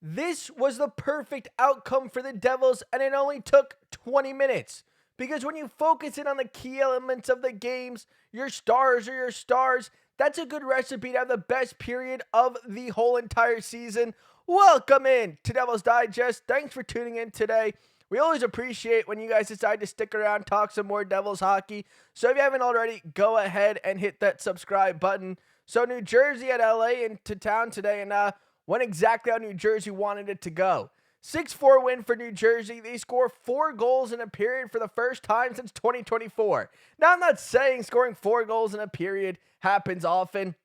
This was the perfect outcome for the Devils, and it only took 20 minutes. Because when you focus in on the key elements of the games, your stars are your stars, that's a good recipe to have the best period of the whole entire season. Welcome in to Devils Digest. Thanks for tuning in today. We always appreciate when you guys decide to stick around, talk some more Devils hockey. So if you haven't already, go ahead and hit that subscribe button. So New Jersey at LA into town today, and went exactly how New Jersey wanted it to go. 6-4 win for New Jersey. They score 4 goals in a period for the first time since 2024. Now, I'm not saying scoring 4 goals in a period happens often,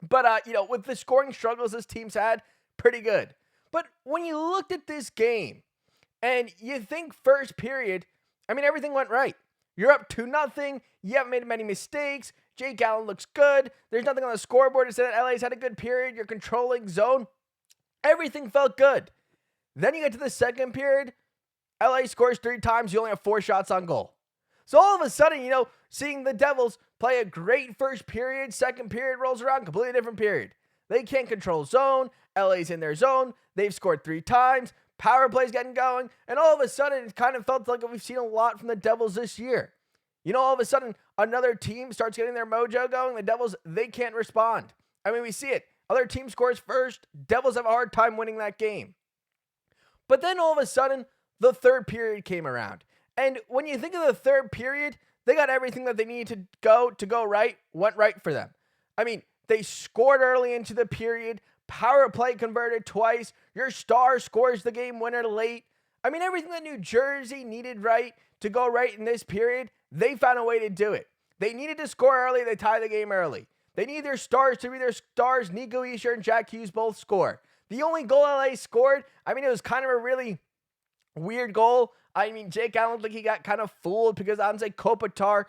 but, with the scoring struggles this team's had, pretty good. But when you looked at this game and you think first period, everything went right. You're up 2-0. You haven't made many mistakes. Jake Allen looks good. There's nothing on the scoreboard to say that LA's had a good period. You're controlling zone. Everything felt good. Then you get to the second period. LA scores 3 times. You only have 4 shots on goal. So all of a sudden, seeing the Devils play a great first period, second period rolls around, completely different period. They can't control zone. LA's in their zone. They've scored 3 times. Power play's getting going. And all of a sudden, it kind of felt like we've seen a lot from the Devils this year. All of a sudden, another team starts getting their mojo going. The Devils, they can't respond. We see it. Other team scores first. Devils have a hard time winning that game. But then all of a sudden, the third period came around. And when you think of the third period, they got everything that they needed to go right, went right for them. They scored early into the period. Power play converted twice. Your star scores the game winner late. Everything that New Jersey needed right to go right in this period, they found a way to do it. They needed to score early. They tie the game early. They need their stars to be their stars. Nico, Hischier, and Jack Hughes both score. The only goal LA scored, it was kind of a really weird goal. Jake Allen, he got kind of fooled because Arseny Kopitar,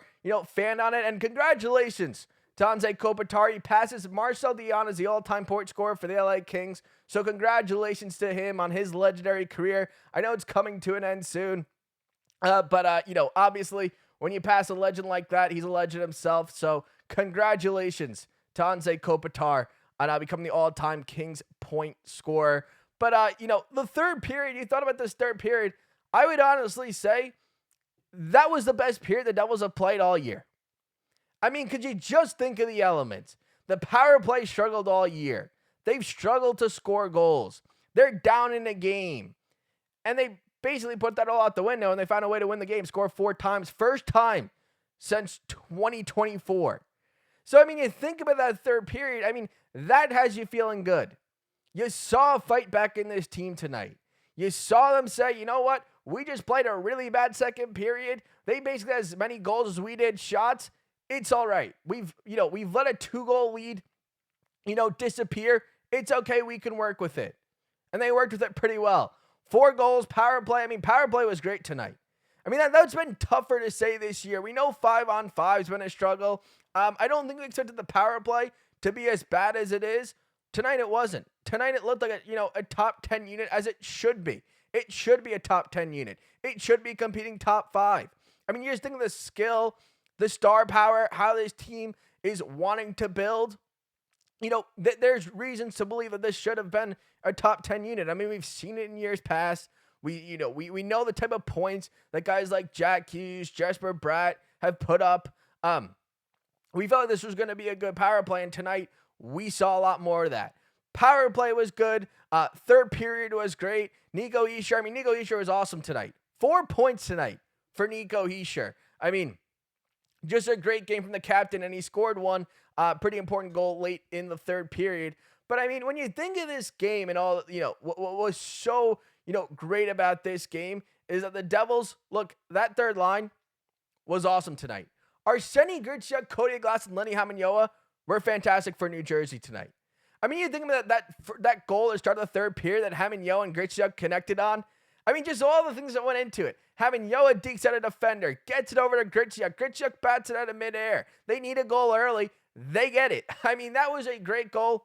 fanned on it. And congratulations to Arseny Kopitar. He passes Marcel Dionne as the all-time point scorer for the LA Kings. So congratulations to him on his legendary career. I know it's coming to an end soon. But obviously, when you pass a legend like that, he's a legend himself. So congratulations to Arseny Kopitar on becoming the all-time Kings point scorer. But, the third period, you thought about this third period, I would say that was the best period the Devils have played all year. Could you just think of the elements? The power play struggled all year. They've struggled to score goals. They're down in the game. And they basically put that all out the window, and they found a way to win the game, score 4 times. First time since 2024. So, you think about that third period, that has you feeling good. You saw a fight back in this team tonight. You saw them say, you know what? We just played a really bad second period. They basically had as many goals as we did shots. It's all right. We've let a 2-goal lead, disappear. It's okay. We can work with it. And they worked with it pretty well. 4 goals, power play. Power play was great tonight. That's been tougher to say this year. We know 5-on-5 has been a struggle. I don't think we expected the power play to be as bad as it is. Tonight it wasn't. Tonight it looked like a top 10 unit, as it should be. It should be a top 10 unit. It should be competing top 5. You just think of the skill, the star power, how this team is wanting to build. There's reasons to believe that this should have been a top 10 unit. We've seen it in years past. We know the type of points that guys like Jack Hughes, Jesper, Bratt have put up. We felt like this was going to be a good power play, and tonight we saw a lot more of that. Power play was good. Third period was great. Nico Hischier. Nico Hischier was awesome tonight. 4 points tonight for Nico Hischier. Just a great game from the captain, and he scored one pretty important goal late in the third period. But when you think of this game and all, what was so, great about this game is that the Devils, look, that third line was awesome tonight. Arseny Gritsyuk, Cody Glass, and Lenni Hameenaho were fantastic for New Jersey tonight. You think about that goal at the start of the third period that Hameenaho and Gritsyuk connected on. Just all the things that went into it. Hameenaho dekes out a defender, gets it over to Gritsyuk. Gritsyuk bats it out of midair. They need a goal early. They get it. That was a great goal.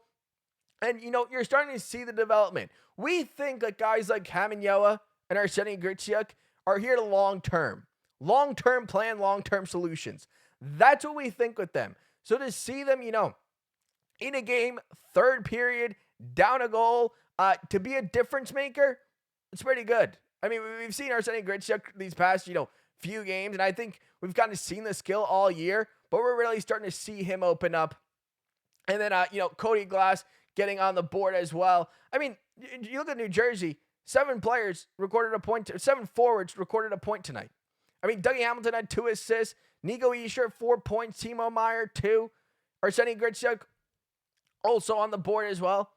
And, you're starting to see the development. We think that guys like Hameenaho and Arseny Gritsyuk are here to long-term. Long-term plan, long-term solutions. That's what we think with them. So to see them, in a game, third period, down a goal, to be a difference maker, it's pretty good. I mean, we've seen Arseny Gritsyuk these past, few games, and I think we've kind of seen the skill all year, but we're really starting to see him open up. And then, Cody Glass getting on the board as well. I mean, you look at New Jersey, 7 forwards recorded a point tonight. I mean, Dougie Hamilton had 2 assists, Nico Hischier 4 points, Timo Meier 2, Arseny Gritsyuk also on the board as well.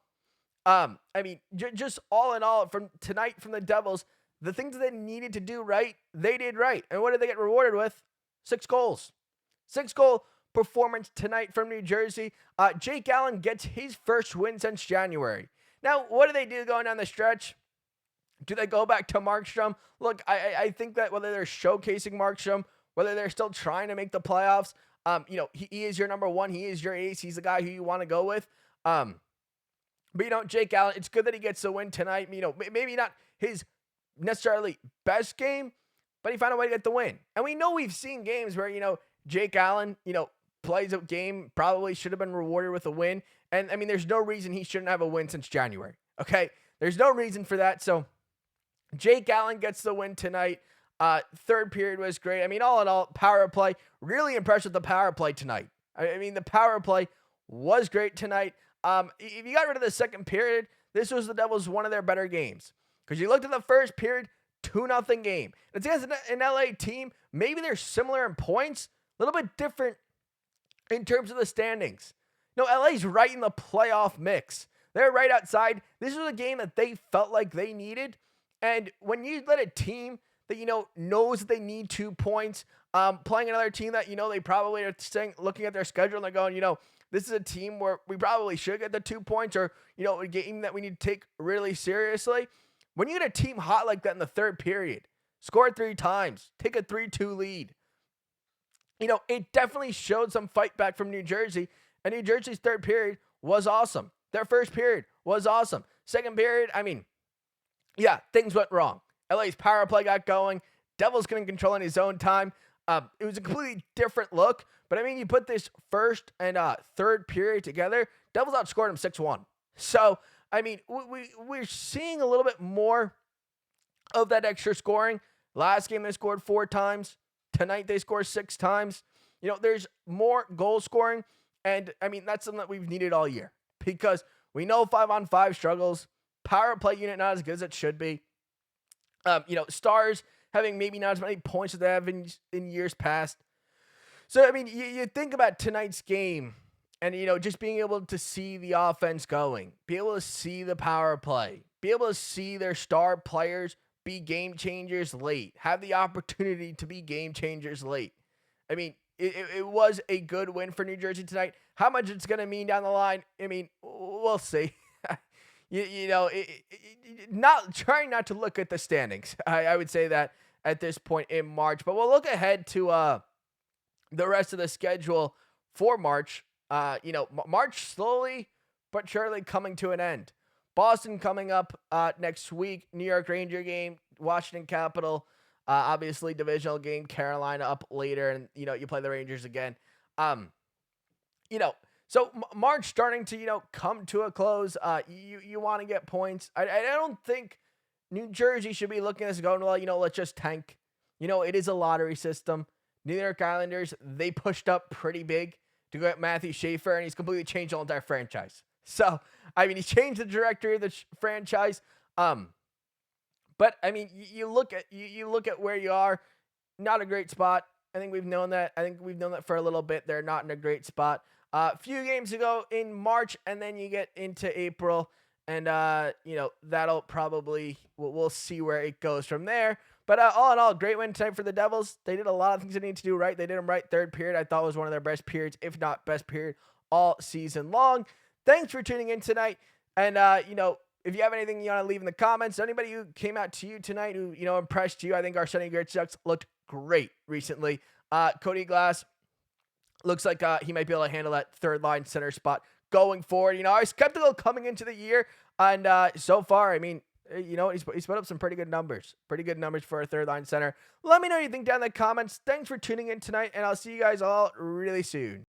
I mean, just all in all, from tonight from the Devils, the things that they needed to do right, they did right. And what did they get rewarded with? 6 goals. 6-goal performance tonight from New Jersey. Jake Allen gets his first win since January. Now, what do they do going down the stretch? Do they go back to Markstrom? Look, I think that whether they're showcasing Markstrom, whether they're still trying to make the playoffs, he is your number one. He is your ace. He's the guy who you want to go with. But, Jake Allen, it's good that he gets the win tonight. Maybe not his necessarily best game, but he found a way to get the win. And we know we've seen games where, Jake Allen, plays a game, probably should have been rewarded with a win. And, I mean, there's no reason he shouldn't have a win since January, okay? There's no reason for that. So, Jake Allen gets the win tonight. Third period was great. I mean, all in all, power play. Really impressed with the power play tonight. I mean, the power play was great tonight. If you got rid of the second period, this was the Devils' one of their better games. Because you looked at the first period, 2-0 game. It's against an LA team. Maybe they're similar in points, a little bit different in terms of the standings. No, LA's right in the playoff mix. They're right outside. This was a game that they felt like they needed. And when you let a team that, knows that they need 2 points, playing another team that, they probably are looking at their schedule and they're going, this is a team where we probably should get the 2 points, or, a game that we need to take really seriously. When you get a team hot like that in the third period, score 3 times, take a 3-2 lead, it definitely showed some fight back from New Jersey. And New Jersey's third period was awesome. Their first period was awesome. Second period, I mean, yeah, things went wrong. LA's power play got going. Devils couldn't control in his own time. It was a completely different look. But, I mean, you put this first and third period together, Devils outscored him 6-1. So, I mean, we're seeing a little bit more of that extra scoring. Last game they scored 4 times. Tonight they scored 6 times. There's more goal scoring. And, I mean, that's something that we've needed all year. Because we know 5-on-5 struggles. Power play unit not as good as it should be. Stars having maybe not as many points as they have in years past. So, I mean, you think about tonight's game and, just being able to see the offense going, be able to see the power play, be able to see their star players be game changers late, have the opportunity to be game changers late. I mean, it was a good win for New Jersey tonight. How much it's going to mean down the line, I mean, we'll see. Trying not to look at the standings. I would say that at this point in March, but we'll look ahead to the rest of the schedule for March. March slowly but surely coming to an end. Boston coming up next week. New York Ranger game, Washington Capitol, obviously divisional game. Carolina up later, and you play the Rangers again. So March starting to come to a close. You want to get points. I don't think New Jersey should be looking at this going, well, let's just tank. It is a lottery system. New York Islanders, they pushed up pretty big to go at Matthew Schaefer, and he's completely changed the entire franchise. So, I mean, he changed the directory of the franchise. But I mean, you look at where you are, not a great spot. I think we've known that. For a little bit. They're not in a great spot. A few games ago in March, and then you get into April, and that'll probably we'll see where it goes from there. But all in all, great win tonight for the Devils. They did a lot of things they need to do right. They did them right. Third period, I thought, was one of their best periods, if not best period, all season long. Thanks for tuning in tonight. And, if you have anything you want to leave in the comments, anybody who came out to you tonight who, impressed you, I think Arseny Gritsyuk looked great recently. Cody Glass looks like he might be able to handle that third line center spot going forward. I was skeptical coming into the year. And so far, I mean, he's put up some pretty good numbers. Pretty good numbers for a third line center. Let me know what you think down in the comments. Thanks for tuning in tonight, and I'll see you guys all really soon.